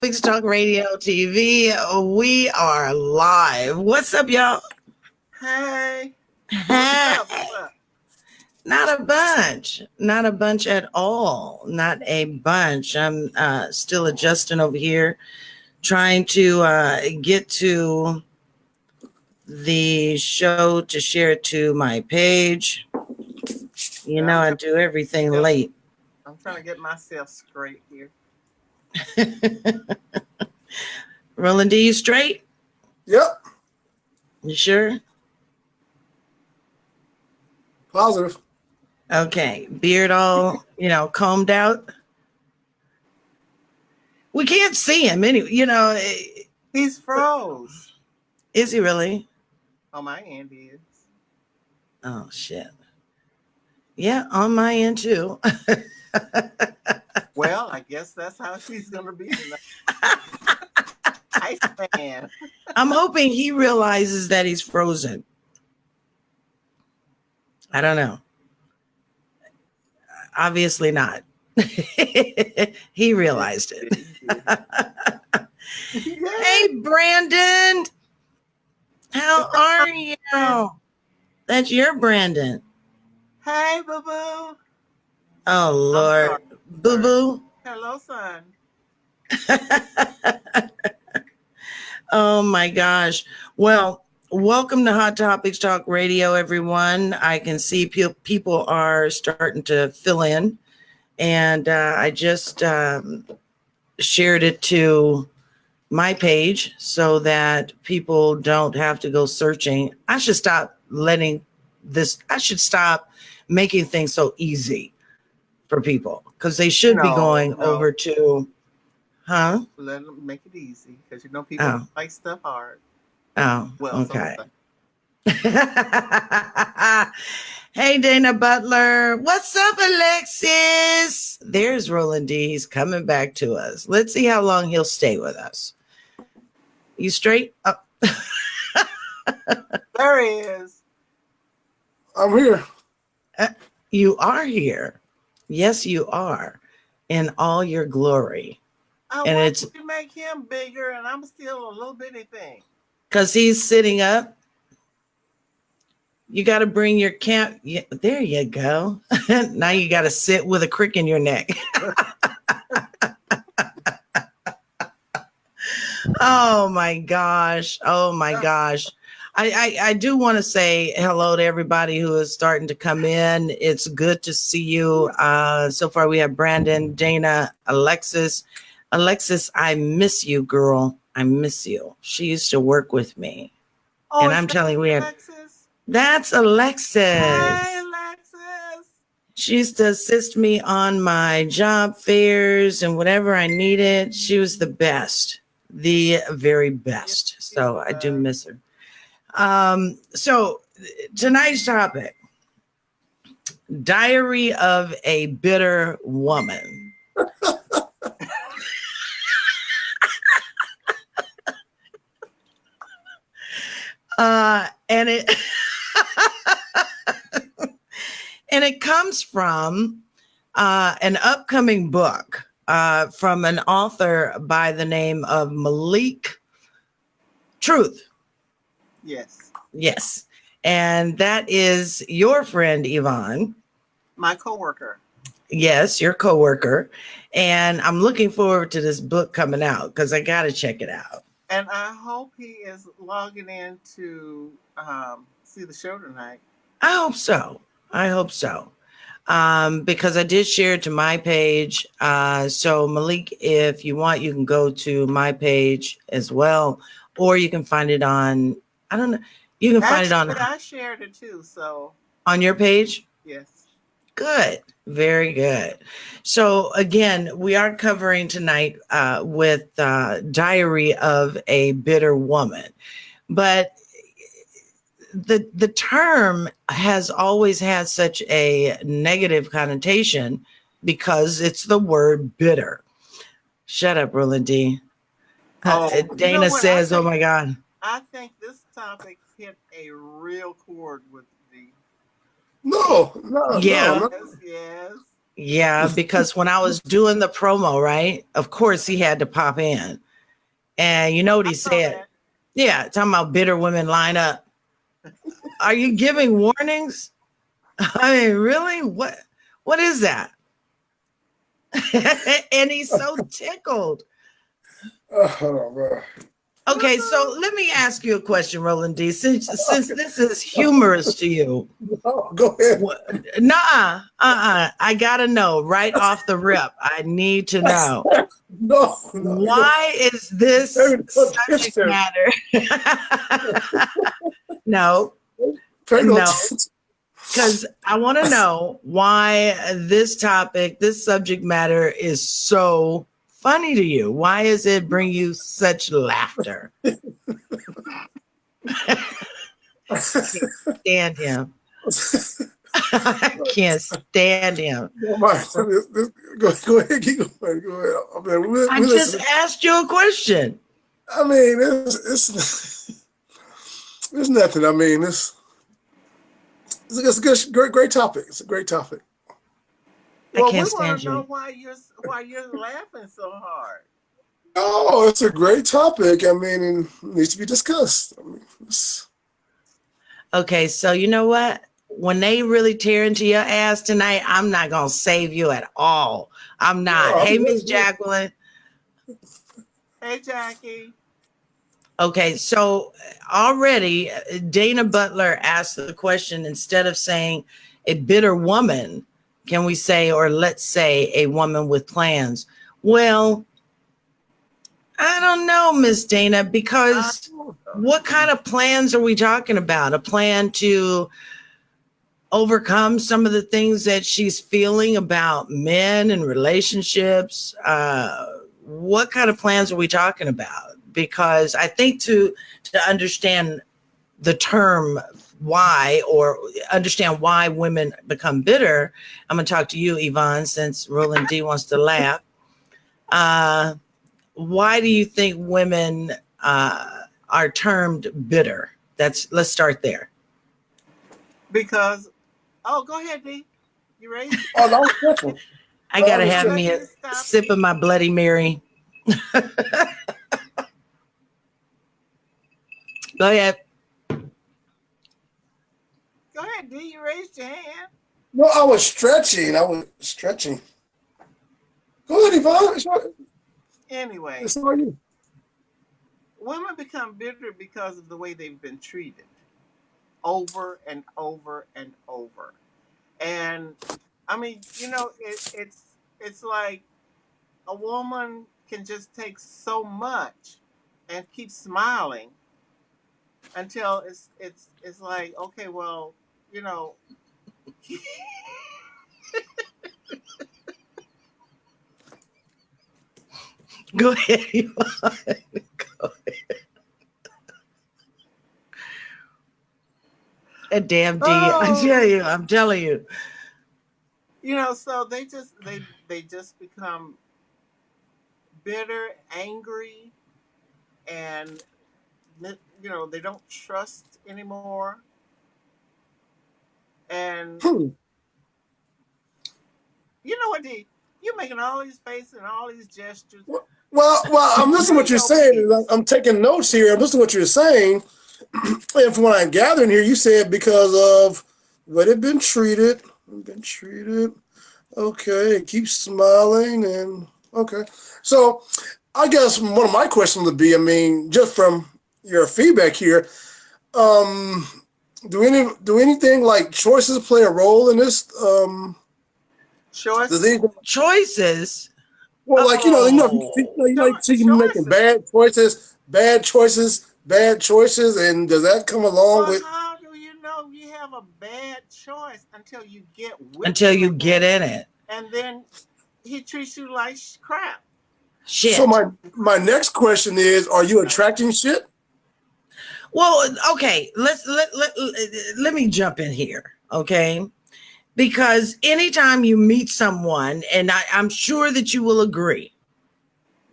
Malik Talk Radio TV. We are live. What's up, y'all? Hey. What's up? Not a bunch. Not a bunch at all. Not a bunch. I'm still adjusting over here, trying to get to the show to share it to my page. You know, I do everything late. I'm trying to get myself straight here. Roland, D, you straight? Yep. You sure? Positive. Okay. Beard all, combed out. We can't see him anyway, He's froze. Is he really? On my end, he is. Oh, shit. Yeah, on my end, too. Well, I guess that's how she's going to be tonight. Iceman. I'm hoping he realizes that he's frozen. I don't know. Obviously not. He realized it. Hey, Brandon. How are you? That's your Brandon. Hey, boo-boo. Oh, Lord. Boo-boo. Hello, son. Oh, my gosh. Well, welcome to Hot Topics Talk Radio, everyone. I can see people are starting to fill in. And I just shared it to my page so that people don't have to go searching. I should stop making things so easy for people, because they should be going over to, Let them make it easy, because people like stuff hard. Oh, well, okay. Hey, Dana Butler. What's up, Alexis? There's Roland D. He's coming back to us. Let's see how long he'll stay with us. You straight? Oh. There he is. I'm here. You are here. Yes, you are. In all your glory. I want to make him bigger, and I'm still a little bitty thing. Because he's sitting up. You got to bring your camp. Yeah, there you go. Now you got to sit with a crick in your neck. Oh, my gosh. Oh, my gosh. I do want to say hello to everybody who is starting to come in. It's good to see you. So far, we have Brandon, Dana, Alexis. Alexis, I miss you, girl. I miss you. She used to work with me. Oh, and I'm telling you, that's Alexis. Hi, Alexis. She used to assist me on my job fairs and whatever I needed. She was the best, the very best. So I do miss her. So tonight's topic, Diary of a Bitter Woman. And it and it comes from an upcoming book from an author by the name of Malik Truth. Yes. And that is your friend, Yvonne. My coworker. Yes, your coworker. And I'm looking forward to this book coming out because I got to check it out. And I hope he is logging in to see the show tonight. I hope so. Because I did share it to my page. So Malik, if you want, you can go to my page as well, or you can find it on, I don't know. You can find it on. I shared it too. So on your page? Yes. Good. Very good. So again, we are covering tonight with Diary of a Bitter Woman. But the term has always had such a negative connotation because it's the word bitter. Shut up, Roland D. Dana says, oh my God. I think this topic hit a real chord with the No. Yeah. Yes. Yeah, because when I was doing the promo, right, of course he had to pop in. And you know what he said? Yeah, talking about bitter women line up. Are you giving warnings? I mean, really? What is that? And he's so tickled. Oh, man. Okay, so let me ask you a question, Roland D. Since this is humorous to you, Oh, go ahead. I gotta know right off the rip. I need to know No. why is this subject matter? No, because I want to know why this topic, this subject matter is so funny to you. Why does it bring you such laughter? I can't stand him. I can't stand him. Go ahead, keep going. Go ahead. I just asked you a question. I mean, it's nothing. I mean, it's a good, great topic. It's a great topic. Well, we want to know why you're laughing so hard. Oh, it's a great topic. I mean, it needs to be discussed. I mean, okay, so you know what? When they really tear into your ass tonight, I'm not gonna save you at all. I'm not. No, hey, Miss Jacqueline. Hey, Jackie. Okay, so already Dana Butler asked the question, instead of saying a bitter woman, can we say, or let's say a woman with plans? Well, I don't know, Miss Dana, because what kind of plans are we talking about? A plan to overcome some of the things that she's feeling about men and relationships? What kind of plans are we talking about? Because I think to understand the term why, or understand why women become bitter, I'm going to talk to you, Yvonne, since Roland D wants to laugh. Why do you think women are termed bitter? Let's start there. Because, go ahead, D. You ready? I got to have me a sip of my Bloody Mary. Go ahead. Go ahead, D. You raised your hand. No, I was stretching. Go ahead, Yvonne. Anyway, it's all you. Women become bitter because of the way they've been treated over and over and over. And I mean, you know, it's like a woman can just take so much and keep smiling until it's like, okay, well, you know. Go ahead, Yvonne. Go ahead. A damn D. I'm telling you. You know, so they just become bitter, angry, and you know, they don't trust anymore. And you know what, D? You're making all these faces and all these gestures. Well, I'm listening to what you're saying. I'm taking notes here. I'm listening to what you're saying. And from what I'm gathering here, you said because of what they've been treated. Okay, keep smiling and okay. So I guess one of my questions would be, I mean, just from your feedback here, do anything like choices play a role in this? Choices? Well, like, you know, like see you making bad choices, and does that come along with? How do you know you have a bad choice until you get in it, and then he treats you like crap? Shit. So my next question is: are you attracting shit? Well, okay. Let me jump in here, okay? Because anytime you meet someone, and I'm sure that you will agree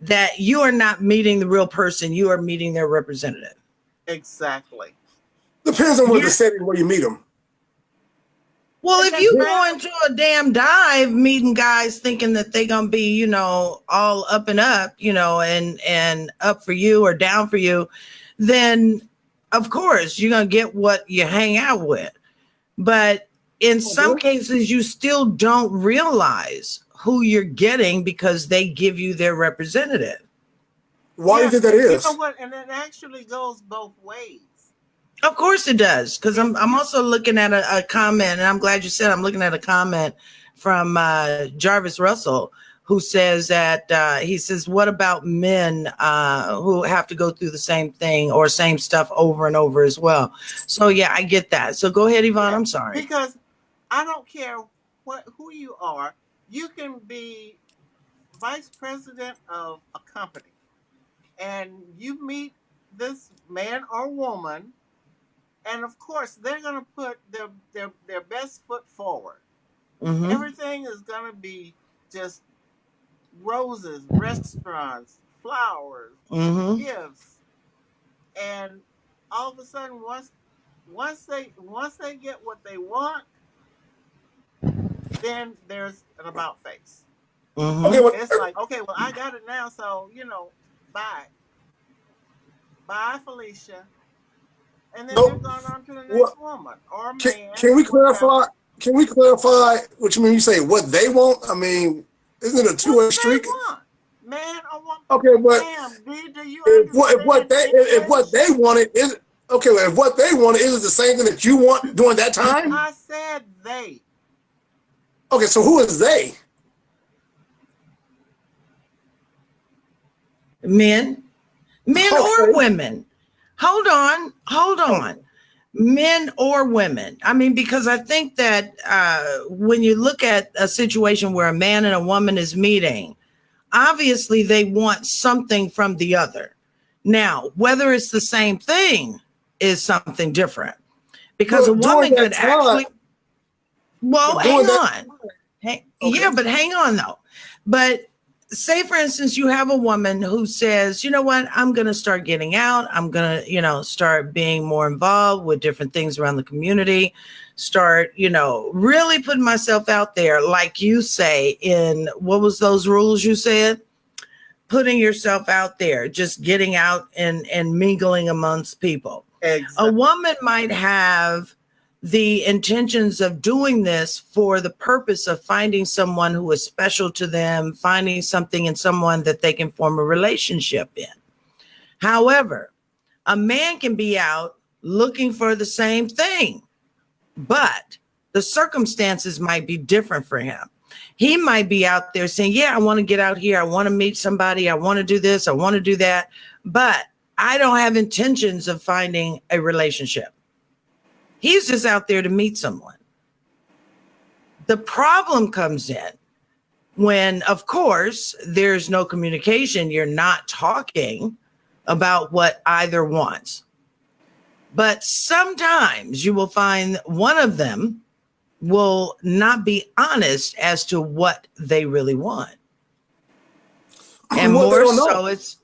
that you are not meeting the real person, you are meeting their representative. Exactly. Depends on what the setting where you meet them. Well, And if that's you bad. go into a damn dive meeting guys thinking that they're gonna be, you know, all up and up, you know, and up for you or down for you, then of course you're gonna get what you hang out with. But in some cases, you still don't realize who you're getting because they give you their representative. Why do you think that You is? know what? And it actually goes both ways. Of course it does, because I'm also looking at a comment, and I'm glad you said I'm looking at a comment from Jarvis Russell, who says that he says, what about men who have to go through the same thing or same stuff over and over as well? So yeah, I get that. So go ahead, Yvonne. I'm sorry. Because I don't care who you are. You can be vice president of a company, and you meet this man or woman, and of course they're going to put their best foot forward. Mm-hmm. Everything is going to be just roses, restaurants, flowers, Mm-hmm. gifts, and all of a sudden once they get what they want, then there's an about face. Mm-hmm. Okay, well, It's like, okay, well, I got it now, so bye, Felicia, and then they're going on to the next woman or man. Can we clarify? Can we clarify what you mean? You say what they want. I mean, isn't it a two-way street? Man or woman. Okay, but do you if what they wanted is okay. Well, if what they wanted is the same thing that you want during that time. I said they. Okay, so who is they? Men or women. Hold on. Men or women. I mean, because I think that when you look at a situation where a man and a woman is meeting, obviously they want something from the other. Now, whether it's the same thing is something different, because a woman could actually. Well, hang on. Yeah, but hang on though. But say, for instance, you have a woman who says, you know what, I'm going to start getting out. I'm going to, start being more involved with different things around the community, start, really putting myself out there. Like you say, in what was those rules you said? Putting yourself out there, just getting out and mingling amongst people. Exactly. A woman might have the intentions of doing this for the purpose of finding someone who is special to them, finding something in someone that they can form a relationship in. However, a man can be out looking for the same thing, but the circumstances might be different for him. He might be out there saying, yeah, I want to get out here. I want to meet somebody. I want to do this. I want to do that. But I don't have intentions of finding a relationship. He's just out there to meet someone. The problem comes in when, of course, there's no communication. You're not talking about what either wants. But sometimes you will find one of them will not be honest as to what they really want. And more so it's...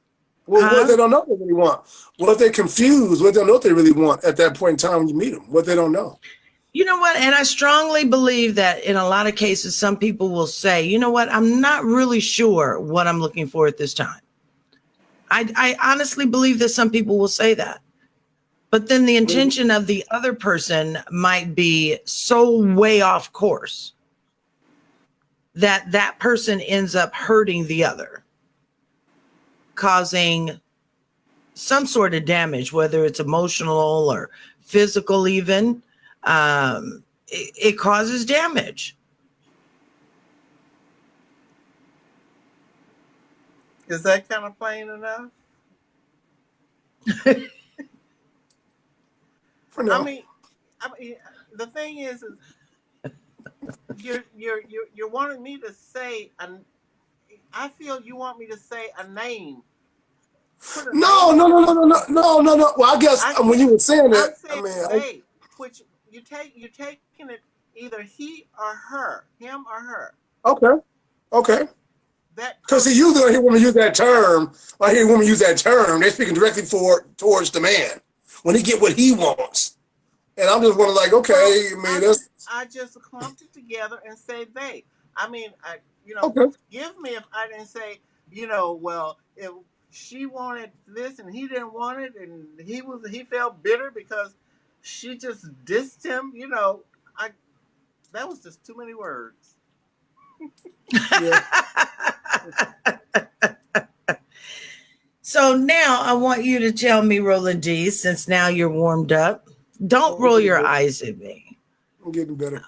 What they don't know what they really want. What if they're confused? What they don't know what they really want at that point in time when you meet them? What they don't know. You know what? And I strongly believe that in a lot of cases, some people will say, you know what? I'm not really sure what I'm looking for at this time. I honestly believe that some people will say that. But then the intention of the other person might be so way off course that that person ends up hurting the other, causing some sort of damage, whether it's emotional or physical even. It causes damage. Is that kind of plain enough? I mean, the thing is you're wanting me to say, I feel you want me to say a name. No. Well, I guess when you were saying that, which you're taking it either he or her, him or her. Okay. Because usually when I hear women use that term, they're speaking directly towards the man when he get what he wants. And I'm just wondering, like, okay, I mean, that's I just clumped it together and say they. I mean, okay. forgive me if I didn't say, well, if she wanted this and he didn't want it, and he felt bitter because she just dissed him. I that was just too many words. Yeah. So now I want you to tell me, Roland D, since now you're warmed up, don't roll your eyes at me. I'm getting better.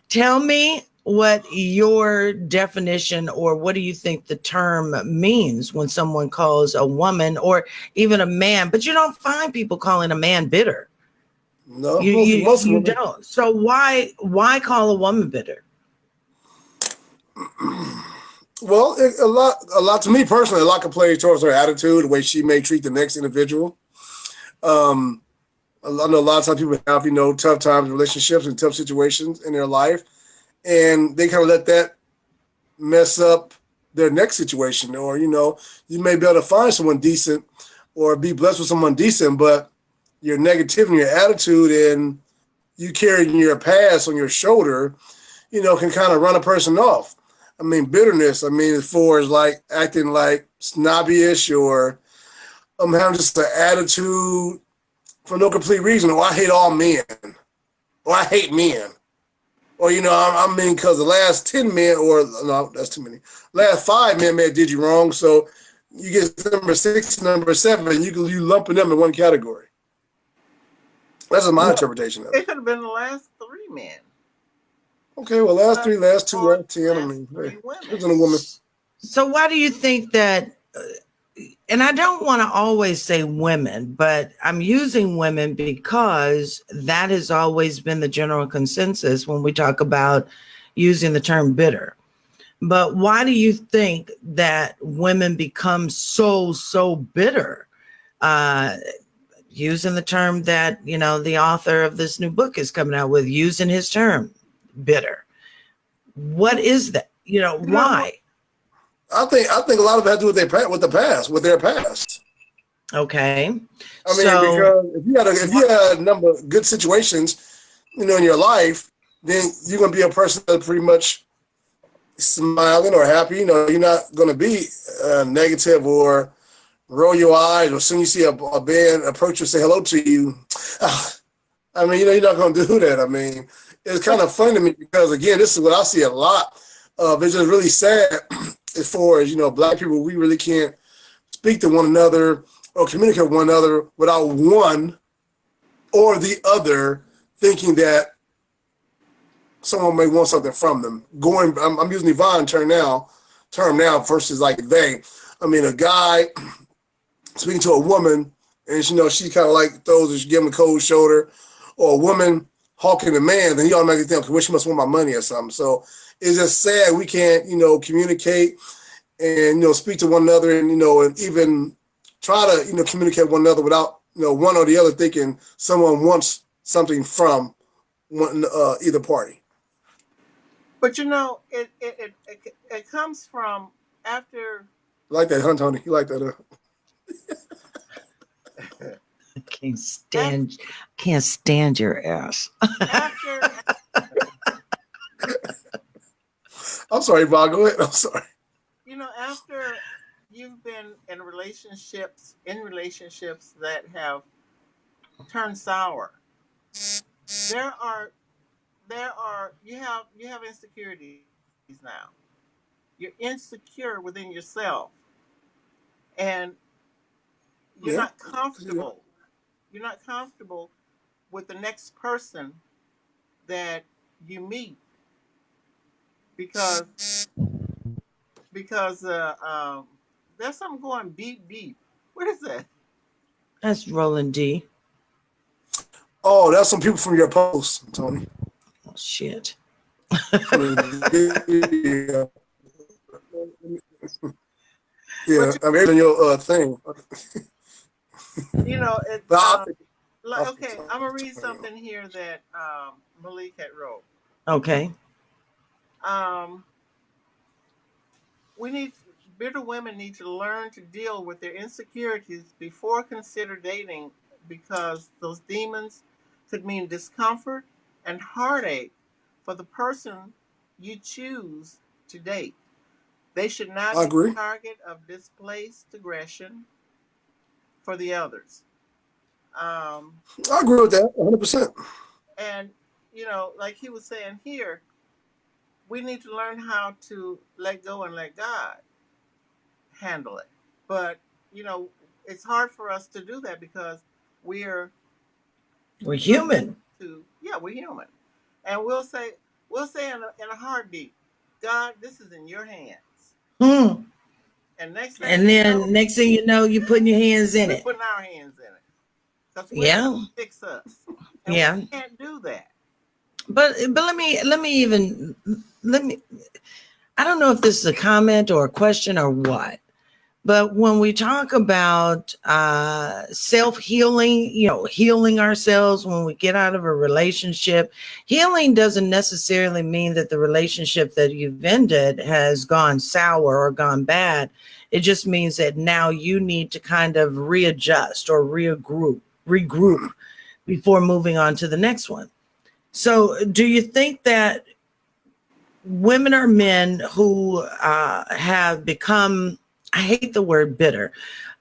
Tell me what your definition, or what do you think the term means when someone calls a woman or even a man, but you don't find people calling a man bitter. No, most you don't. So why call a woman bitter? Well, a lot to me personally, a lot can play towards her attitude, the way she may treat the next individual. I know a lot of times people have, tough times, relationships, and tough situations in their life, and they kind of let that mess up their next situation. Or, you may be able to find someone decent or be blessed with someone decent, but your negativity and your attitude and you carrying your past on your shoulder, can kind of run a person off. I mean, bitterness, as far as like acting like snobby-ish or having just an attitude for no complete reason, or I hate all men, or I hate men. Or, because the last 10 men, or no, that's too many. Last 5 men may have did you wrong, so you get number 6, number 7, you lumping them in one category. That's my interpretation of it. It could have been the last 3 men. Okay, well, last 3, last 2, last 10. It's a woman. So why do you think that? And I don't want to always say women, but I'm using women because that has always been the general consensus when we talk about using the term bitter. But why do you think that women become so bitter? Using the term that, the author of this new book is coming out with, using his term, bitter. What is that? Why? I think a lot of it has to do with their past. Okay. Because if you had a number of good situations, in your life, then you're going to be a person that's pretty much smiling or happy. You're not going to be negative or roll your eyes, or soon you see a band approach you, say hello to you. You're not going to do that. It's kind of funny to me because, again, this is what I see a lot of. It's just really sad as far as, Black people, we really can't speak to one another or communicate with one another without one or the other thinking that someone may want something from them. I'm using Yvonne's term now versus like they. A guy speaking to a woman, and she kind of like give him a cold shoulder, or a woman hawking a man, then you automatically think, okay, well, she must want my money or something. So it's just sad we can't, communicate and, speak to one another and, and even try to, communicate with one another without, one or the other thinking someone wants something from either party. But it comes from after. You like that, huh, Tony? You like that, Can't stand your ass. After. I'm sorry, Bob. Go ahead. I'm sorry. After you've been in relationships that have turned sour, you have insecurities now. You're insecure within yourself, and you're not comfortable. You're not comfortable with the next person that you meet because there's something going beep beep. What is that? That's Roland D. Oh, that's some people from your post, Tony. Oh, shit. Yeah, in your thing. Okay, I'm gonna read something here that Malik had wrote. Okay. Bitter women need to learn to deal with their insecurities before consider dating because those demons could mean discomfort and heartache for the person you choose to date. They should not I be agree. a target of displaced aggression for the others. Um, I agree with that 100%. and, like he was saying here, we need to learn how to let go and let God handle it. But, you know, it's hard for us to do that because we're We're human. we're human. And we'll say in a heartbeat, God, this is in your hands. Hmm. And next thing And then next thing you know, you're putting your hands in we're it. putting our hands in it. Because we're Yeah. going to fix us. And Yeah. we can't do that. But let me I don't know if this is a comment or a question or what. But when we talk about self-healing, healing ourselves when we get out of a relationship, healing doesn't necessarily mean that the relationship that you've ended has gone sour or gone bad. It just means that now you need to kind of readjust or regroup before moving on to the next one. So do you think that women or men who have become, I hate the word bitter,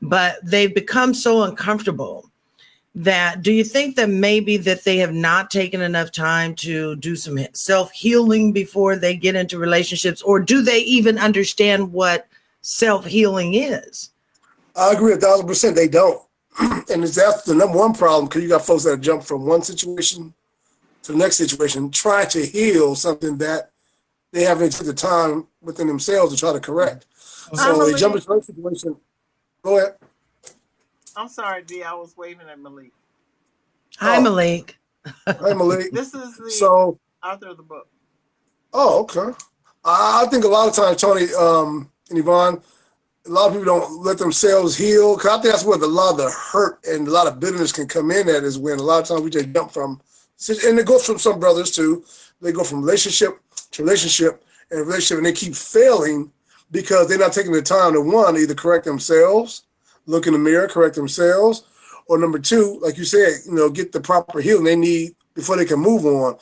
but they've become so uncomfortable that, do you think that maybe that they have not taken enough time to do some self-healing before they get into relationships, or do they even understand what self-healing is? I agree 1,000%. They don't. And that's the number one problem, because you got folks that jump from one situation to the next situation, trying to heal something that they haven't taken the time within themselves to try to correct. So they jump into one situation. Go ahead. I'm sorry, D. I was waving at Malik. Hi, Malik. Hi, Malik. This is the author of the book. Oh, okay. I think a lot of times, Tony and Yvonne, a lot of people don't let themselves heal. Because I think that's where a lot of the hurt and a lot of bitterness can come in at, is when a lot of times we just jump from, and it goes from some brothers too, they go from relationship to relationship and relationship, and they keep failing because they're not taking the time to, one, either correct themselves, look in the mirror, correct themselves, or number two, like you said, get the proper healing they need before they can move on.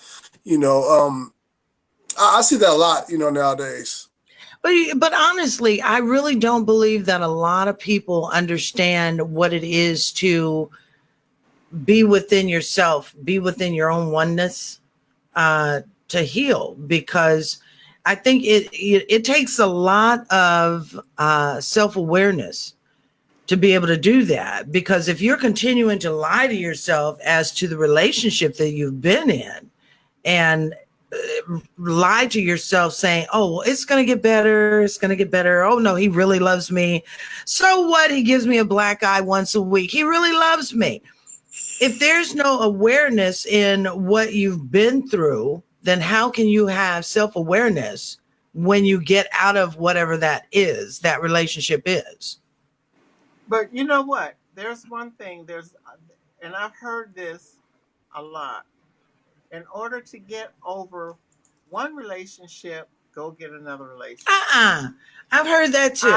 I see that a lot, nowadays. But honestly, I really don't believe that a lot of people understand what it is to be within yourself, be within your own oneness, to heal, because I think it takes a lot of self-awareness to be able to do that. Because if you're continuing to lie to yourself as to the relationship that you've been in, and lie to yourself saying, oh, well, it's going to get better. It's going to get better. Oh, no, he really loves me. So what? He gives me a black eye once a week. He really loves me. If there's no awareness in what you've been through, then how can you have self-awareness when you get out of whatever that is, that relationship is? But you know what? There's one thing, and I've heard this a lot. In order to get over one relationship, go get another relationship. I've heard that too.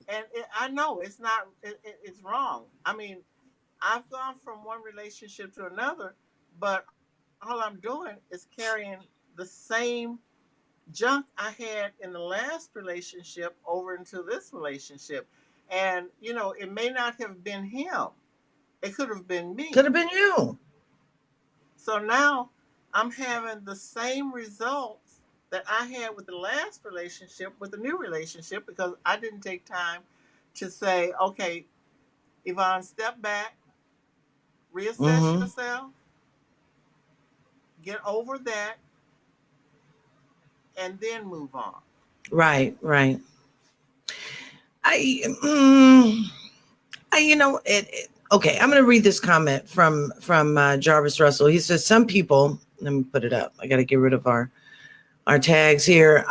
And I know it's not. It's wrong. I mean, I've gone from one relationship to another, but all I'm doing is carrying the same junk I had in the last relationship over into this relationship. And, it may not have been him. It could have been me. Could have been you. So now I'm having the same results that I had with the last relationship with the new relationship, because I didn't take time to say, okay, Yvonne, step back, reassess yourself, get over that, and then move on. Right. Okay, I'm going to read this comment from Jarvis Russell. He says, some people, let me put it up. I got to get rid of our tags here.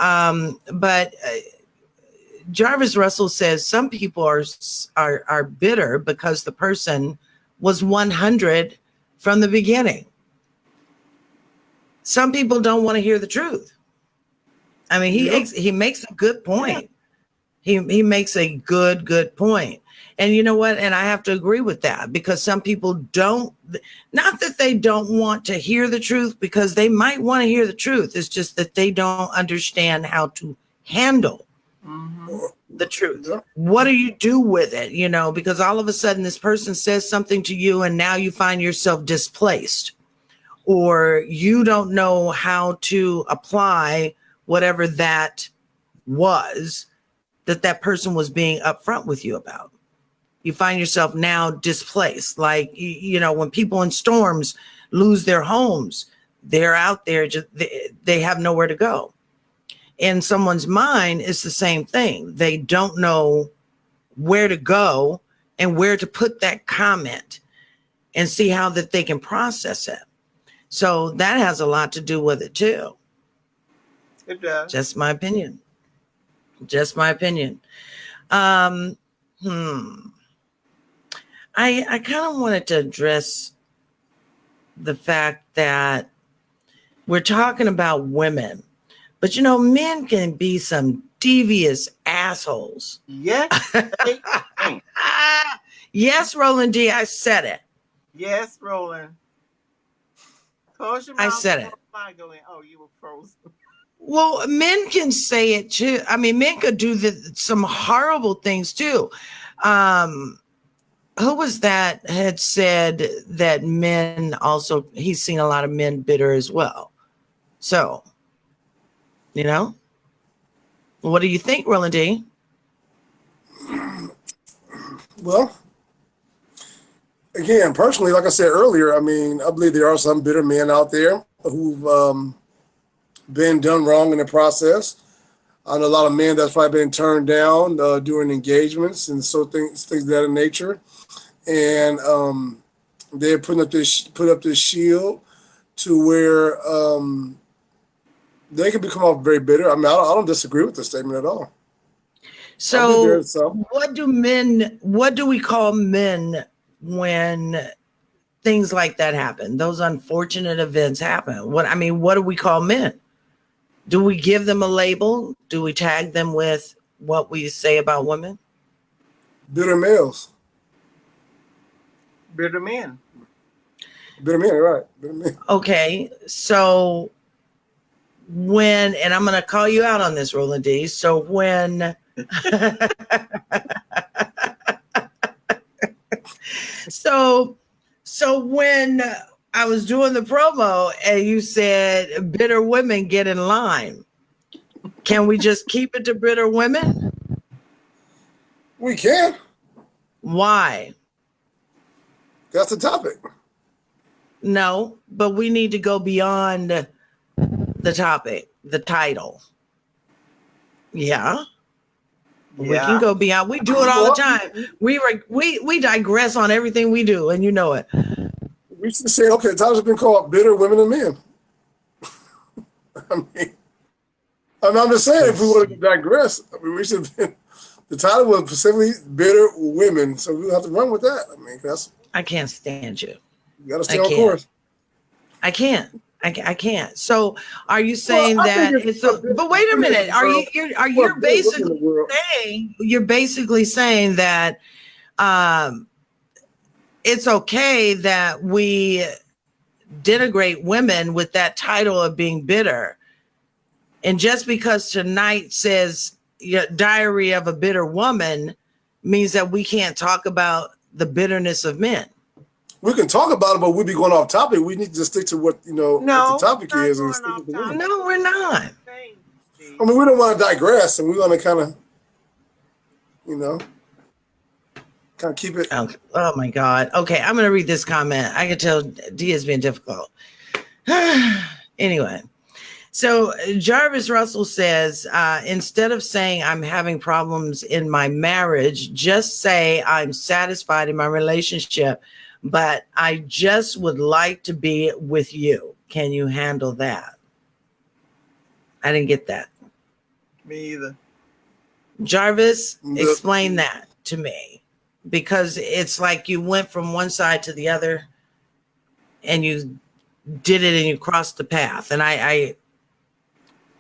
But Jarvis Russell says some people are bitter because the person was 100 from the beginning. Some people don't want to hear the truth. I mean, he makes a good point. He makes a good point. And you know what? And I have to agree with that, because some people don't, not that they don't want to hear the truth, because they might want to hear the truth. It's just that they don't understand how to handle the truth. Yeah. What do you do with it? You know, because all of a sudden this person says something to you and now you find yourself displaced, or you don't know how to apply whatever that was that person was being upfront with you about. You find yourself now displaced. Like, you know, when people in storms lose their homes, they're out there, just they have nowhere to go. In someone's mind, it's the same thing. They don't know where to go and where to put that comment and see how that they can process it. So that has a lot to do with it too. It does. Just my opinion. Just my opinion. I kind of wanted to address the fact that we're talking about women, but you know, men can be some devious assholes. Yes. They can. Yes, Roland D, I said it. Yes, Roland. Close your mouth. I said it. Go in. Oh, you were frozen. Well, men can say it too. I mean, men could do some horrible things too. Who was that had said that men also, he's seen a lot of men bitter as well. So, you know, what do you think, Roland D? Well, again, personally, like I said earlier, I mean, I believe there are some bitter men out there who've been done wrong in the process. I know a lot of men that's probably been turned down during engagements and so things of that nature. And they're put up this shield to where they can become off very bitter. I mean, I don't disagree with the statement at all. So what do we call men when things like that happen? Those unfortunate events happen. What do we call men? Do we give them a label? Do we tag them with what we say about women? Bitter males. Bitter men. Bitter men, right. Bitter men. Okay, so when, and I'm going to call you out on this, Roland D. So when, so when I was doing the promo and you said bitter women get in line, can we just keep it to bitter women? We can. Why? That's the topic. No, but we need to go beyond the topic, the title. Yeah. We can go beyond. We do it all the time. We digress on everything we do, and you know it. We should say, okay, the titles have been called Bitter Women and Men. I'm just saying, if we want to digress, I mean, we should have been, the title was specifically Bitter Women, so we'll have to run with that. I mean, I can't stand you. You got to stay on course. I can't. So, are you saying that it's a? But wait a minute. Are you basically saying that it's okay that we denigrate women with that title of being bitter, and just because tonight says Diary of a Bitter Woman means that we can't talk about the bitterness of men? We can talk about it, but we'll be going off topic. We need to stick to what what the topic is. And stick with the women. No, we're not. I mean, we don't want to digress, and we want to kind of, keep it. Oh my God. Okay, I'm going to read this comment. I can tell D has been difficult. Anyway, so Jarvis Russell says, instead of saying I'm having problems in my marriage, just say I'm satisfied in my relationship, but I just would like to be with you. Can you handle that? I didn't get that. Me either. Jarvis, explain that to me, because it's like you went from one side to the other and you did it and you crossed the path. And I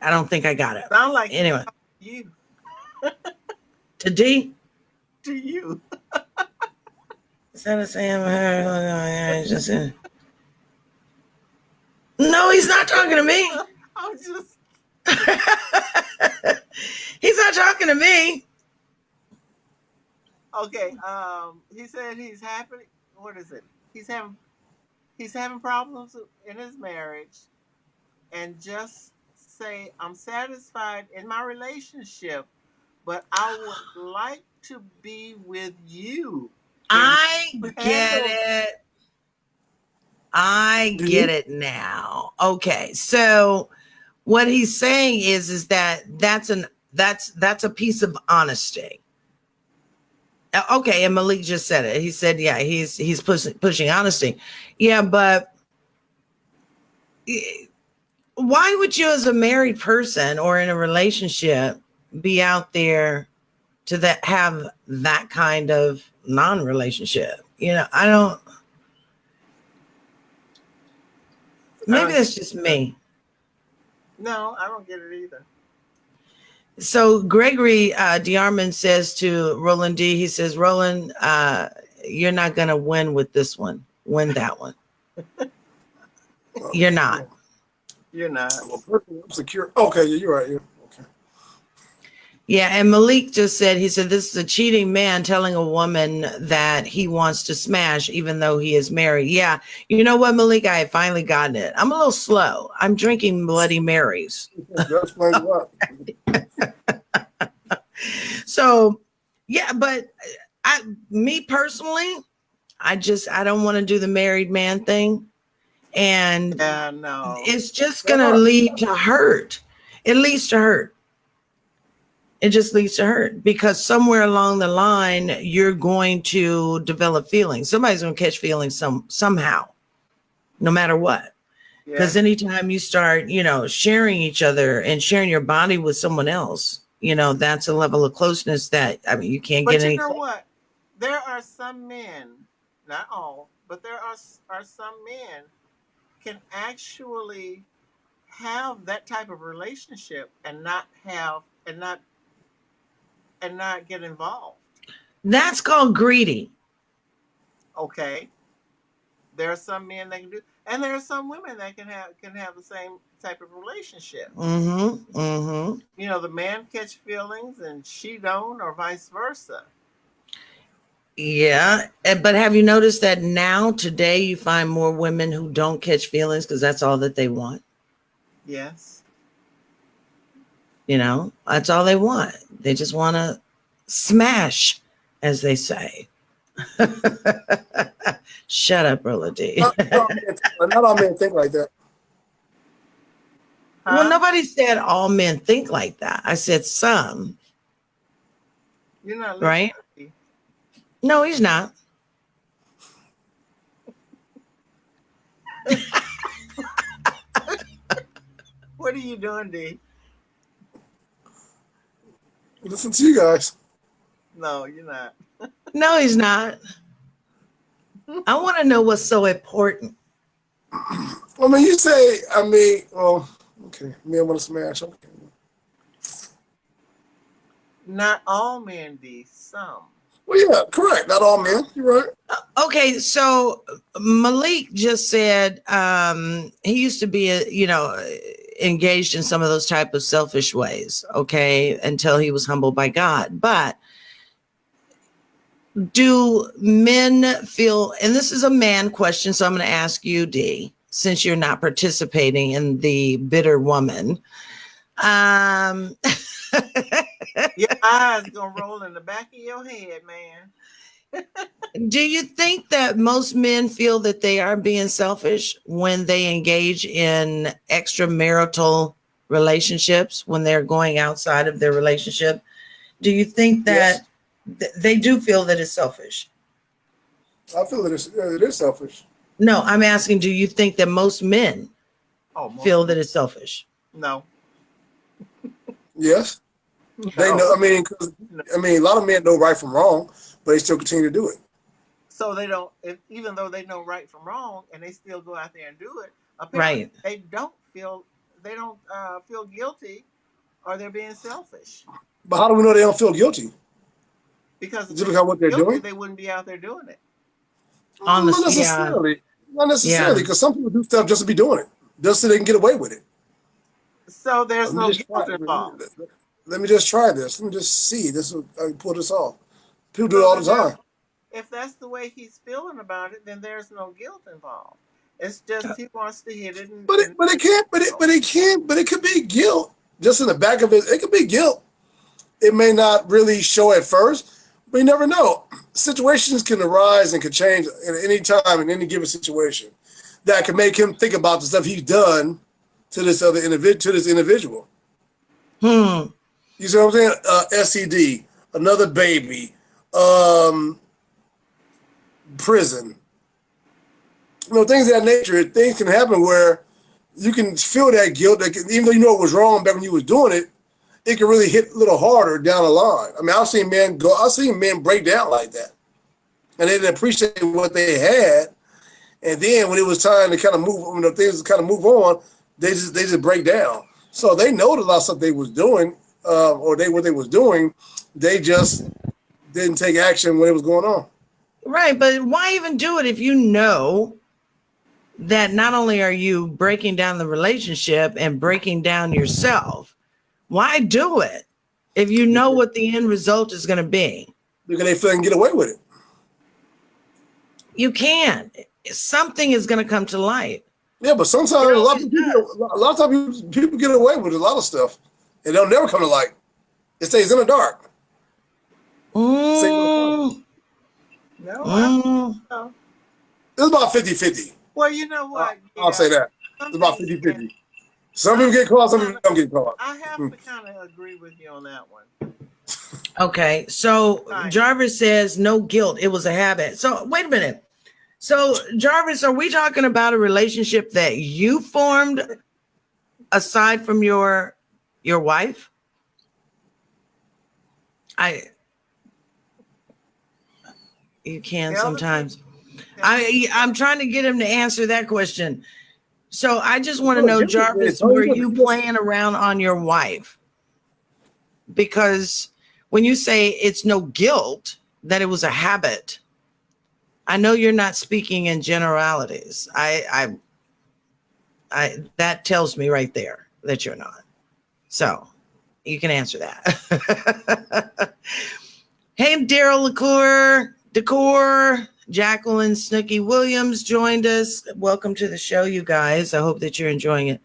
don't think I got it. Sound like anyway. You. To D? To you. Instead of saying, no, he's not talking to me. I'm just. He's not talking to me. Okay. He said he's happy. What is it? He's having problems in his marriage, and just say, I'm satisfied in my relationship, but I would like to be with you. I get handle- it. I get it now. Okay. So what he's saying is that that's a piece of honesty. Okay, and Malik just said it. He said, yeah, he's pushing honesty. Yeah, but why would you, as a married person or in a relationship, be out there to have that kind of non-relationship? You know, I don't. Maybe that's just me. No, I don't get it either. So Gregory DeArmond says to Roland D, he says, Roland, you're not going to win with this one. Win that one. You're not. You're not. Well, I'm secure. Okay, you're right. Yeah. Okay. Yeah, and Malik just said, he said, this is a cheating man telling a woman that he wants to smash even though he is married. Yeah, you know what, Malik, I have finally gotten it. I'm a little slow. I'm drinking Bloody Marys. That explains what. So, yeah, but me personally, I don't want to do the married man thing. And no, it's just going to lead to hurt. It leads to hurt. It just leads to hurt because somewhere along the line, you're going to develop feelings. Somebody's going to catch feelings somehow, no matter what. Because anytime you start, sharing each other and sharing your body with someone else, that's a level of closeness that, you can't get any. But you know what? There are some men, not all, but there are some men can actually have that type of relationship and not get involved. That's called greedy. Okay. There are some men that can do, and there are some women that can have the same type of relationship. Mm-hmm. Mm-hmm. The man catch feelings and she don't, or vice versa. Yeah, but have you noticed that now today you find more women who don't catch feelings because that's all that they want? Yes. That's all they want. They just want to smash, as they say. Shut up, Rolla D. Not all men think like that. Huh? Well, nobody said all men think like that. I said some. You're not right? No, he's not. What are you doing, D? Listen to you guys. No, you're not. No, he's not. I want to know what's so important. You say, okay, men want to smash. Okay. Not all men, D. Some. Well, yeah, correct. Not all men. You're right. Okay, so Malik just said he used to be, engaged in some of those type of selfish ways, okay, until he was humbled by God. But do men feel, and this is a man question, so I'm going to ask you, D, since you're not participating in the bitter woman. Your eyes gonna roll in the back of your head, man. Do you think that most men feel that they are being selfish when they engage in extramarital relationships, when they're going outside of their relationship? Do you think that they do feel that it's selfish? I feel that it is selfish. No, I'm asking, do you think that most men feel that it's selfish? No. Yes. No. They know. A lot of men know right from wrong, but they still continue to do it. So they don't, even though they know right from wrong, and they still go out there and do it. Apparently right. They don't feel guilty, or they're being selfish. But how do we know they don't feel guilty? Because if Just they because what they're guilty, doing? they wouldn't be out there doing it. On the Not necessarily. Not necessarily, Yeah. because some people do stuff just to be doing it, just so they can get away with it. So there's Let me no just try. guilt involved. Let me just try this. Let me just see. I can pull this off. People do it So all then the time. if that's the way he's feeling about it, then there's no guilt involved. It's just he wants to hit it. But it could be guilt just in the back of it. It could be guilt. It may not really show at first, but you never know. Situations can arise and can change at any time in any given situation that can make him think about the stuff he's done to this other individual. You see what I'm saying? SED, another baby, prison. Things of that nature. Things can happen where you can feel that guilt. Even though you know it was wrong back when you was doing it, it can really hit a little harder down the line. I mean, I've seen men break down like that, and they didn't appreciate what they had. And then when it was time to kind of move, things kind of move on, they just break down. So they know the lot of stuff they was doing, what they was doing. They just didn't take action when it was going on. Right, but why even do it if you know that not only are you breaking down the relationship and breaking down yourself? Why do it if you know what the end result is going to be? Because they feel they can get away with it. You can't. Something is going to come to light. Yeah, but sometimes a lot of times people get away with a lot of stuff, and they'll never come to light. It stays in the dark. No, It's about 50-50. Well, you know what? I'll say that. It's about 50-50. Some people get caught, some people don't get caught. I have to kind of agree with you on that one. Okay, so Jarvis says no guilt. It was a habit. So wait a minute. So Jarvis, are we talking about a relationship that you formed aside from your wife? You can sometimes. I'm trying to get him to answer that question. So I just want to know, Jarvis, were you playing around on your wife? Because when you say it's no guilt, that it was a habit, I know you're not speaking in generalities. I that tells me right there that you're not. So you can answer that. Hey, Daryl Decor, Jacqueline Snooky Williams joined us. Welcome to the show, you guys. I hope that you're enjoying it.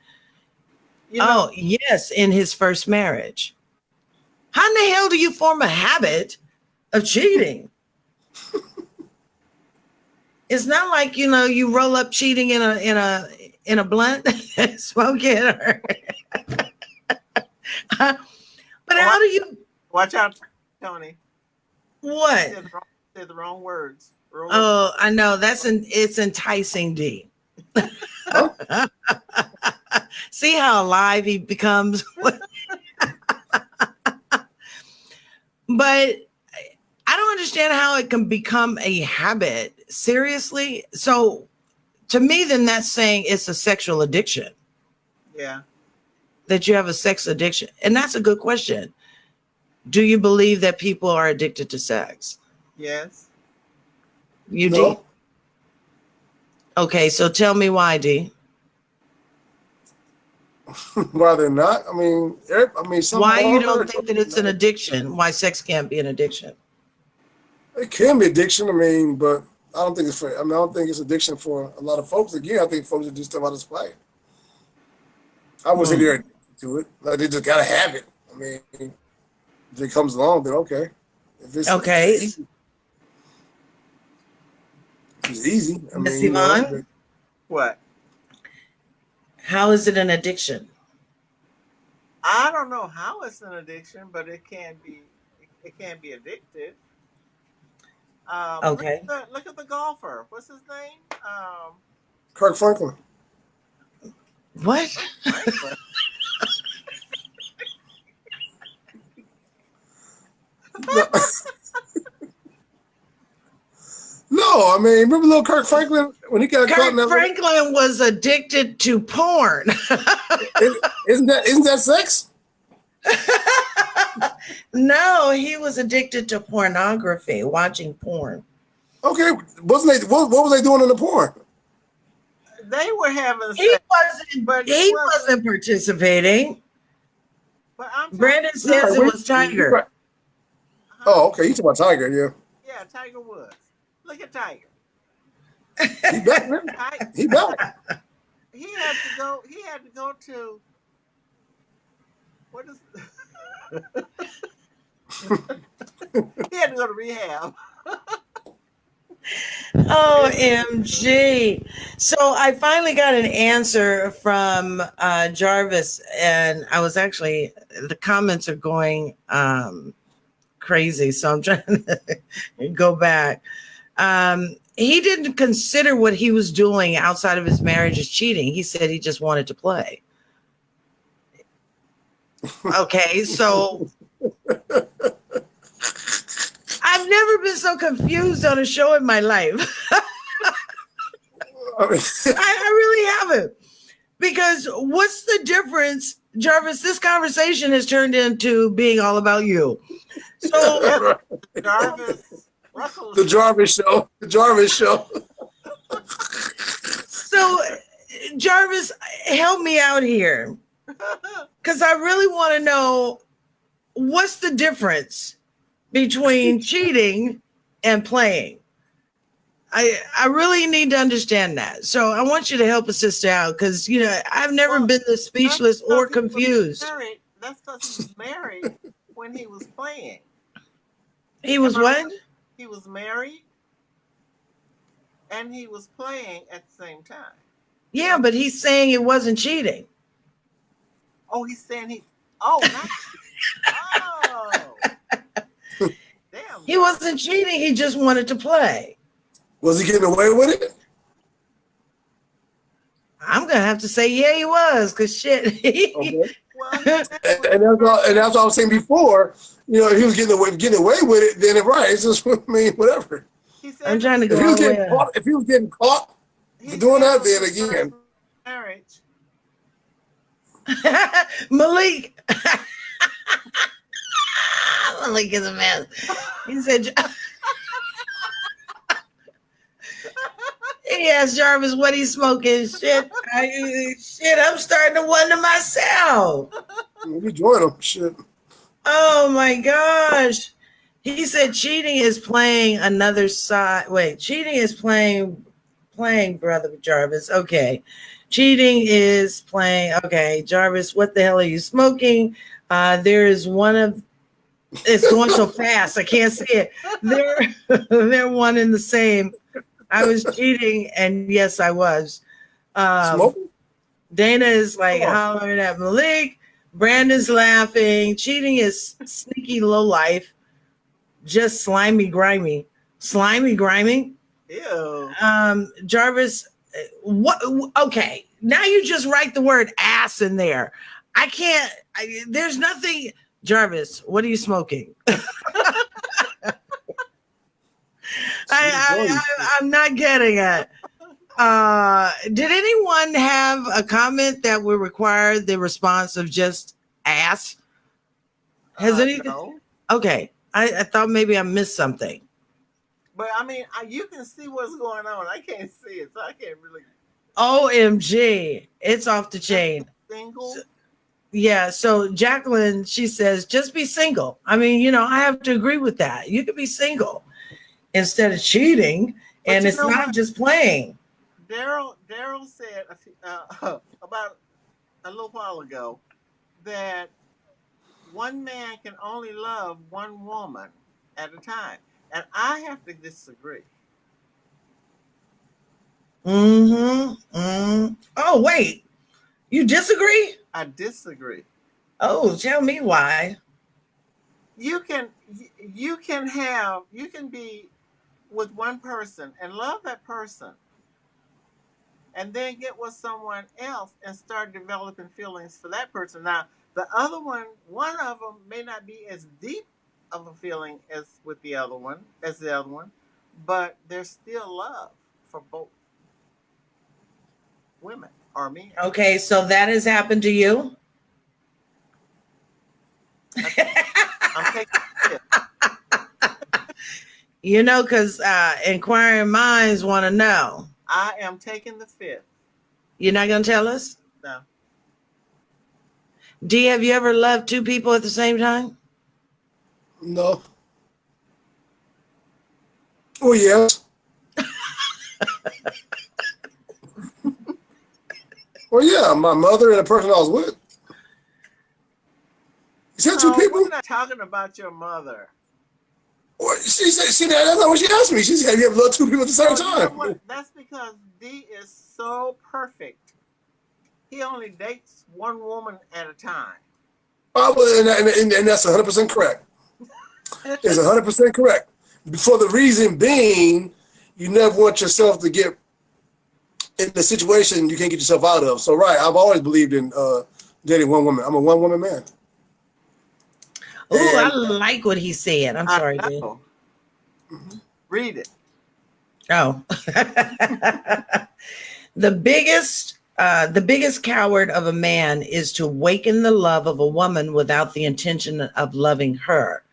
Yes, in his first marriage. How in the hell do you form a habit of cheating? It's not like, you roll up cheating in a blunt, smoke it. But how do you watch out, Tony? What? Said the wrong words. Oh, I know. It's enticing, D. See how alive he becomes. But I don't understand how it can become a habit. Seriously? So to me, then that's saying it's a sexual addiction. Yeah. That you have a sex addiction. And that's a good question. Do you believe that people are addicted to sex? Yes. You do? No. Okay, so tell me why, D. Why they're not? I mean, why you don't think that it's an addiction? Why sex can't be an addiction? It can be addiction. But I don't think it's for. I don't think it's addiction for a lot of folks. Again, I think folks that do stuff out of spite. I wasn't there to it. Like they just gotta have it. If it comes along, then okay. If it's okay. It's easy. Miss Yvonne? What? How is it an addiction? I don't know how it's an addiction, but it can be. It can be addictive. Okay. Look at the golfer. What's his name? Kirk Franklin. What? No, remember little Kirk Franklin when he got caught in that? Kirk Franklin was addicted to porn. Isn't that sex? No, he was addicted to pornography, watching porn. Okay, wasn't they? What was they doing in the porn? They were having He sex, wasn't. but He wasn't participating. But I'm talking Brandon about, says it was Tiger. Oh, okay. You talking about Tiger? Yeah. Yeah, Tiger Woods. Look at Tiger. He back, man. He back. He had to go. He had to go to. What is? He had to go to rehab. OMG. So I finally got an answer from Jarvis, and I was actually, the comments are going crazy, so I'm trying to go back. He didn't consider what he was doing outside of his marriage as cheating. He said he just wanted to play. Okay, so I've never been so confused on a show in my life. I really haven't. Because what's the difference, Jarvis? This conversation has turned into being all about you. So Jarvis, Russell, the Jarvis show. The Jarvis show. So Jarvis, help me out here. Because I really want to know what's the difference between cheating and playing. I really need to understand that. So I want you to help a sister out because, you know, I've never been this speechless or confused. That's because he was married when he was playing. He was what? He was married and he was playing at the same time. Yeah, but he's saying it wasn't cheating. Oh, he's saying he. Oh, not. Oh. Damn. He wasn't cheating. He just wanted to play. Was he getting away with it? I'm gonna have to say, yeah, he was, cause shit. Okay. Well, and that's what I was saying before. You know, if he was getting away with it, then right, it's just, I mean, whatever. I'm trying to go. If he was getting caught doing that, then again. Marriage. Malik. Malik is a mess. He said. He asked Jarvis what he's smoking. Shit, I'm starting to wonder myself. We join him. Shit. Oh my gosh. He said cheating is playing another side. Wait, cheating is playing, brother Jarvis. Okay. Cheating is playing. Okay, Jarvis, what the hell are you smoking? There is one of, it's going so fast, I can't see it. They're one and the same. I was cheating, and yes, I was. Dana is like hollering at Malik. Brandon's laughing. Cheating is sneaky low life. Just slimy, grimy. Slimy, grimy? Ew. Jarvis, what? Okay, now you just write the word ass in there. I can't, there's nothing. Jarvis, what are you smoking? I'm not getting it. Did anyone have a comment that would require the response of just ass? Has anything? No. Okay, I thought maybe I missed something. But I mean, you can see what's going on. I can't see it, so I can't really. OMG, it's off the chain. Single. Yeah, so Jacqueline, she says, just be single. I mean, you know, I have to agree with that. You could be single instead of cheating, and it's not just playing. Daryl said about a little while ago that one man can only love one woman at a time, and I have to disagree. Oh, wait, you disagree? I disagree. Oh, tell me why. You can be with one person and love that person and then get with someone else and start developing feelings for that person. Now, the other one of them may not be as deep of a feeling as the other one, but there's still love for both women or men. Okay, so that has happened to you? I'm taking the fifth. You know, because inquiring minds want to know. I am taking the fifth. You're not going to tell us? No. D, have you ever loved two people at the same time? No. Oh, yes. Well, yeah, my mother and the person I was with. You said two people? We're not talking about your mother. Well, she said, see, that's not what she asked me. She said, have you ever loved two people at the same You know time? what? That's because D is so perfect. He only dates one woman at a time. And that's 100% correct. It's 100% correct. For the reason being, you never want yourself to get in the situation you can't get yourself out of. So, right, I've always believed in dating one woman. I'm a one-woman man. Oh, I like what he said. I'm sorry, dude. Mm-hmm. Read it. Oh. The biggest coward of a man is to awaken the love of a woman without the intention of loving her.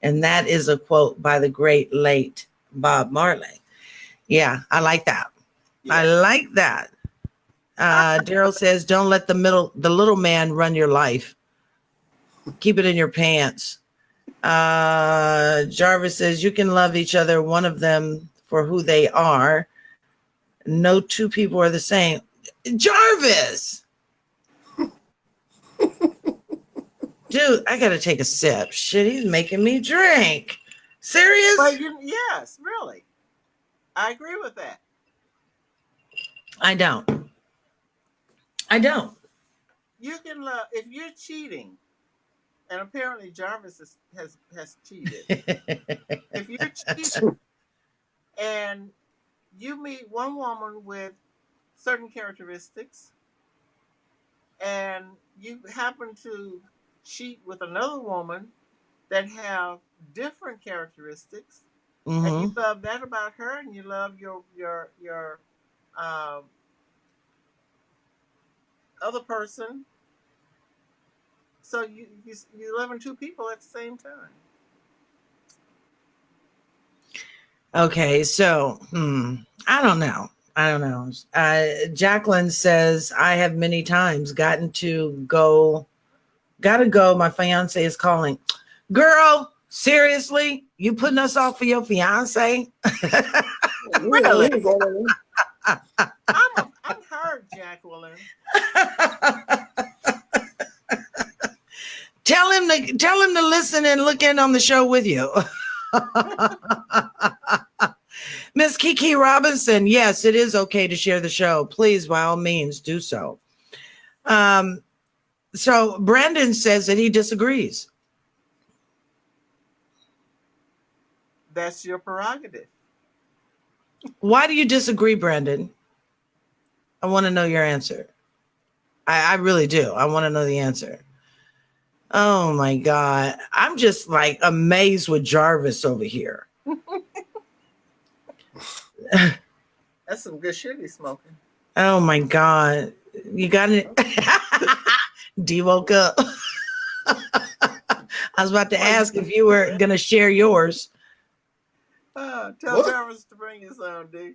And that is a quote by the great late Bob Marley. Yeah, I like that. Yeah. I like that. Daryl says, don't let the little man run your life. Keep it in your pants. Jarvis says, you can love each other, one of them for who they are. No two people are the same. Jarvis! Dude, I got to take a sip. Shit, he's making me drink. Serious? But yes, really. I agree with that. I don't. You can love, if you're cheating, and apparently Jarvis has cheated. If you're cheating and you meet one woman with certain characteristics and you happen to cheat with another woman that have different characteristics, and you love that about her, and you love your other person, so you loving two people at the same time. Okay, so I don't know. Jacqueline says, I have many times gotta go. My fiance is calling. Girl, seriously? You putting us off for your fiance? Really? I'm hurt, Jacqueline. Tell him to listen and look in on the show with you. Miss Kiki Robinson, yes, it is okay to share the show. Please, by all means, do so. So Brandon says that he disagrees. That's your prerogative. Why do you disagree, Brandon? I want to know your answer. I really do. I want to know the answer. Oh my God. I'm just like amazed with Jarvis over here. That's some good shit he's smoking. Oh my God. You got it. D woke up. I was about to ask if you were going to share yours. Tell Jarvis to bring his own, D.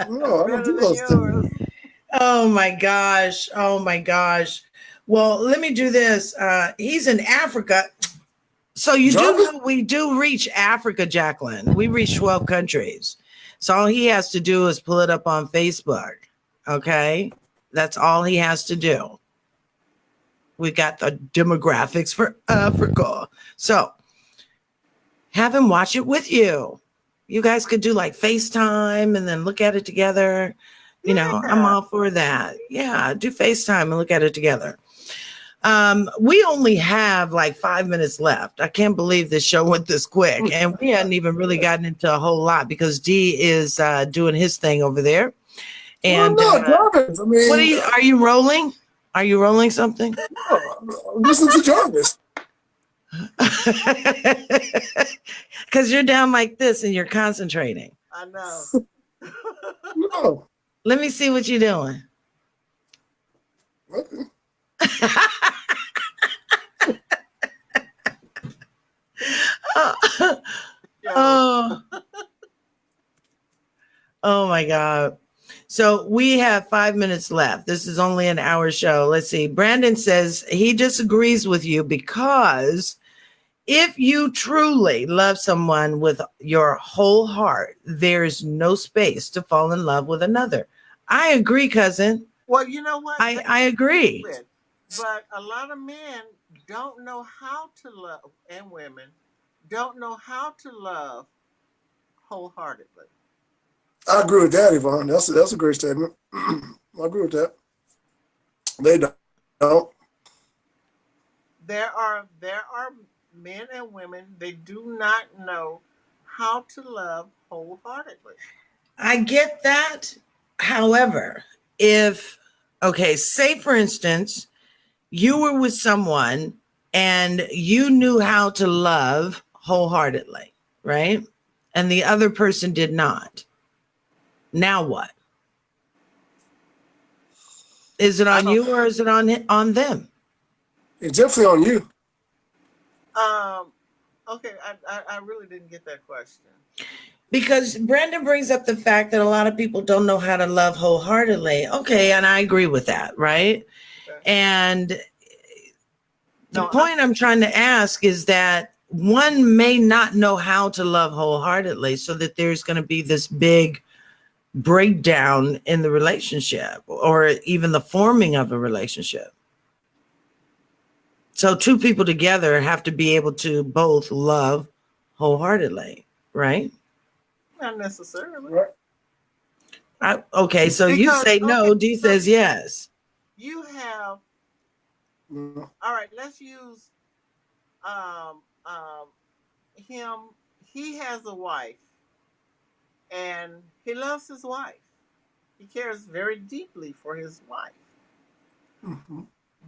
No, I don't do those things. Oh my gosh. Well, let me do this. He's in Africa. So you do know we do reach Africa, Jacqueline. We reach 12 countries. So all he has to do is pull it up on Facebook. Okay. That's all he has to do. We got the demographics for Africa. So have him watch it with you. You guys could do like FaceTime and then look at it together. You know, I'm all for that. Yeah, do FaceTime and look at it together. We only have like 5 minutes left. I can't believe this show went this quick. And we hadn't even really gotten into a whole lot because D is doing his thing over there. And Jarvis. I mean, what are you rolling? Are you rolling something? No, listen to Jarvis. Because you're down like this and you're concentrating. I know. No. Let me see what you're doing. Okay. Oh, oh my God. So we have 5 minutes left. This is only an hour show. Let's see. Brandon says he disagrees with you because if you truly love someone with your whole heart, there's no space to fall in love with another. I agree, cousin. Well, you know what? I agree. But a lot of men don't know how to love, and women don't know how to love wholeheartedly. I agree with that, Yvonne. That's a great statement. I agree with that. They don't. There are men and women, they do not know how to love wholeheartedly. I get that. However, say for instance, you were with someone and you knew how to love wholeheartedly, right? And the other person did not. Now what? Is it on you or is it on them? It's definitely on you. Okay, I really didn't get that question. Because Brandon brings up the fact that a lot of people don't know how to love wholeheartedly. Okay, and I agree with that, right? Okay. And the point I'm trying to ask is that one may not know how to love wholeheartedly, so that there's going to be this big breakdown in the relationship or even the forming of a relationship. So two people together have to be able to both love wholeheartedly, right? Not necessarily. Okay, so you say no, D says yes. You have, all right, let's use him. He has a wife and he loves his wife. He cares very deeply for his wife. Mm-hmm.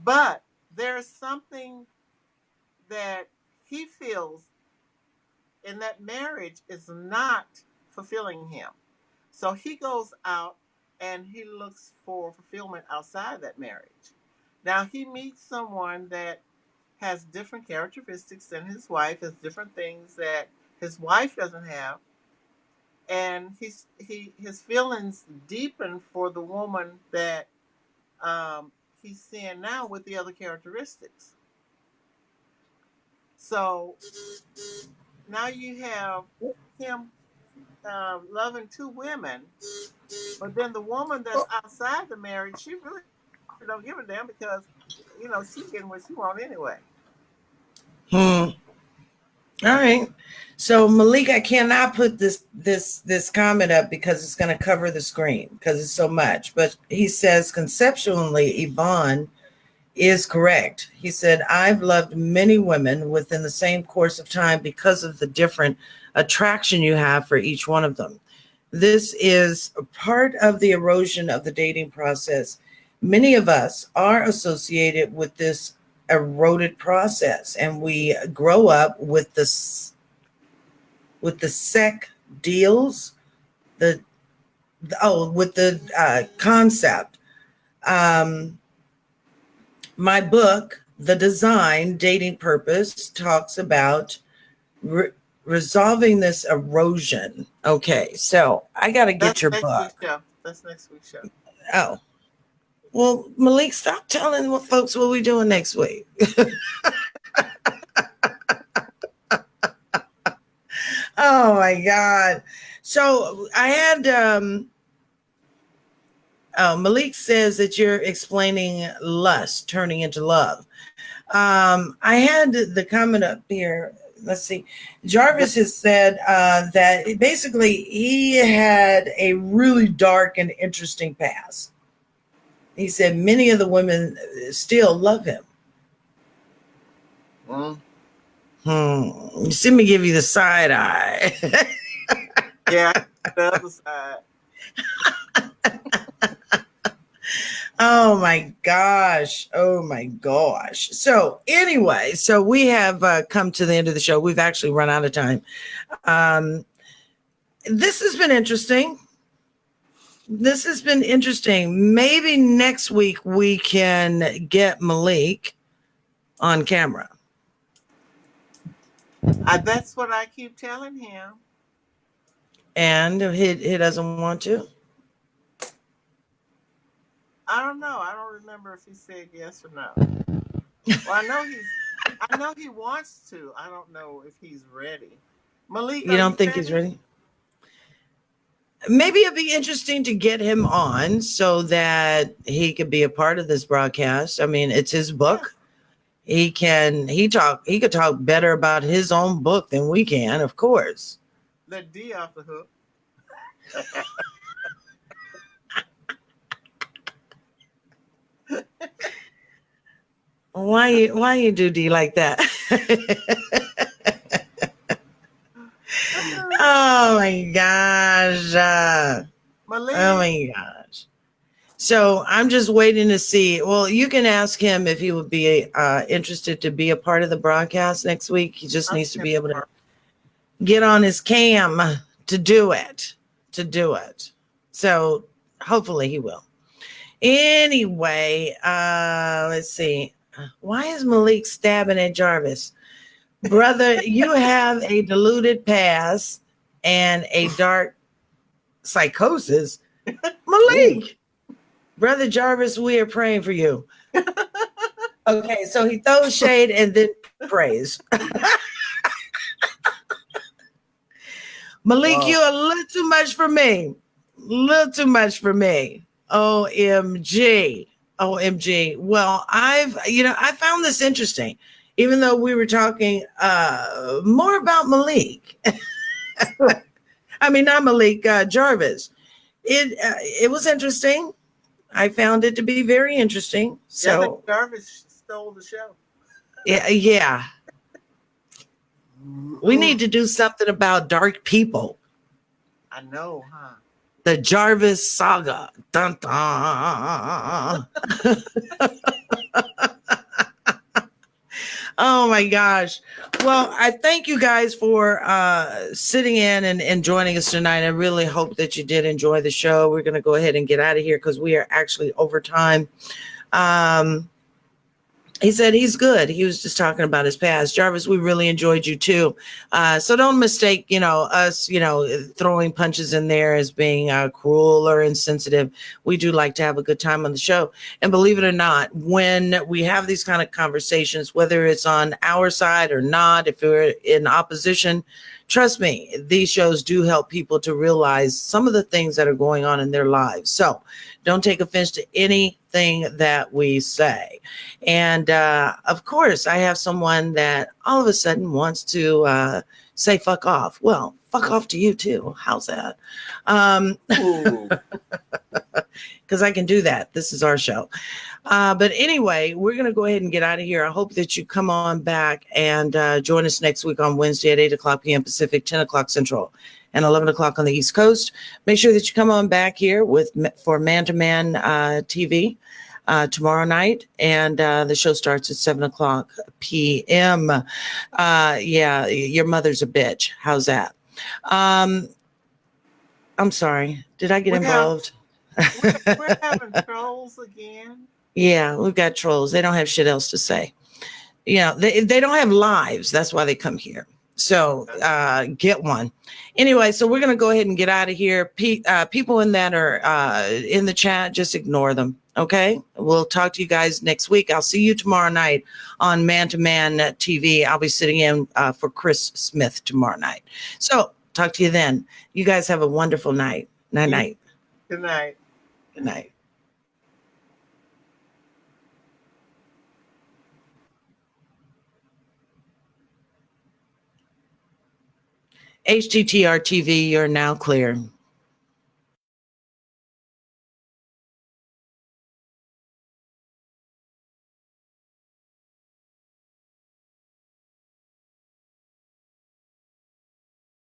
But there's something that he feels in that marriage is not fulfilling him. So he goes out and he looks for fulfillment outside that marriage. Now he meets someone that has different characteristics than his wife, has different things that his wife doesn't have. And his feelings deepen for the woman that he's seeing now with the other characteristics. So now you have him loving two women, but then the woman that's outside the marriage, she really don't give a damn because, she's getting what she wants anyway. All right. So Malik, I cannot put this comment up because it's going to cover the screen because it's so much. But he says conceptually, Yvonne is correct. He said, I've loved many women within the same course of time because of the different attraction you have for each one of them. This is a part of the erosion of the dating process. Many of us are associated with this eroded process, and we grow up with the sec deals, with the concept. My book, The Design Dating Purpose, talks about resolving this erosion. Okay, so I got to get your book. That's next week's show. Oh. Well, Malik, stop telling folks what we're doing next week. Oh my God. So I had Malik says that you're explaining lust turning into love. I had the comment up here. Let's see. Jarvis has said that basically he had a really dark and interesting past. He said many of the women still love him. You see me give you the side eye. Yeah, the other side. Oh my gosh. So anyway, we have come to the end of the show. We've actually run out of time. This has been interesting. Maybe next week we can get Malik on camera. That's what I keep telling him. And he doesn't want to? I don't know. I don't remember if he said yes or no. Well, I know he wants to. I don't know if he's ready. Malik, You are don't you think he's ready? ready? Maybe it'd be interesting to get him on so that he could be a part of this broadcast. I mean, it's his book. He could talk better about his own book than we can, of course. Let D off the hook. Why you do D like that? Oh my gosh. Malik. Oh my gosh. So I'm just waiting to see. Well, you can ask him if he would be interested to be a part of the broadcast next week. He just needs to be able to get on his cam to do it. So hopefully he will. Anyway, let's see. Why is Malik stabbing at Jarvis? Brother, you have a diluted past and a dark psychosis. Malik, Brother Jarvis, we are praying for you. Okay, so he throws shade and then prays. Malik, Wow. you're a little too much for me. OMG. Well, I found this interesting, even though we were talking more about Malik. I mean, not Malik, Jarvis. It was interesting. I found it to be very interesting. So Jarvis stole the show. yeah. We need to do something about dark people. I know, huh? The Jarvis saga. Dun, dun. Oh my gosh. Well, I thank you guys for sitting in and joining us tonight. I really hope that you did enjoy the show. We're going to go ahead and get out of here because we are actually over time. He said he's good. He was just talking about his past. Jarvis, we really enjoyed you too. So don't mistake, us, throwing punches in there as being cruel or insensitive. We do like to have a good time on the show. And believe it or not, when we have these kind of conversations, whether it's on our side or not, if we're in opposition, trust me, these shows do help people to realize some of the things that are going on in their lives. So don't take offense to anything that we say. And of course, I have someone that all of a sudden wants to say fuck off. Well, fuck off to you too. How's that? Because I can do that. This is our show. But anyway, we're going to go ahead and get out of here. I hope that you come on back and join us next week on Wednesday at 8 o'clock p.m. Pacific, 10 o'clock Central, and 11 o'clock on the East Coast. Make sure that you come on back here for Man to Man TV tomorrow night. And the show starts at 7 o'clock p.m. Yeah, your mother's a bitch. How's that? I'm sorry. Did I get involved? We're having trolls again. Yeah, we've got trolls. They don't have shit else to say. They don't have lives. That's why they come here. So get one. Anyway, so we're going to go ahead and get out of here. People in that are in the chat, just ignore them. Okay. We'll talk to you guys next week. I'll see you tomorrow night on Man to Man TV. I'll be sitting in for Chris Smith tomorrow night. So talk to you then. You guys have a wonderful night. Night night. Good night. Good night. HTTR-TV, you're now clear.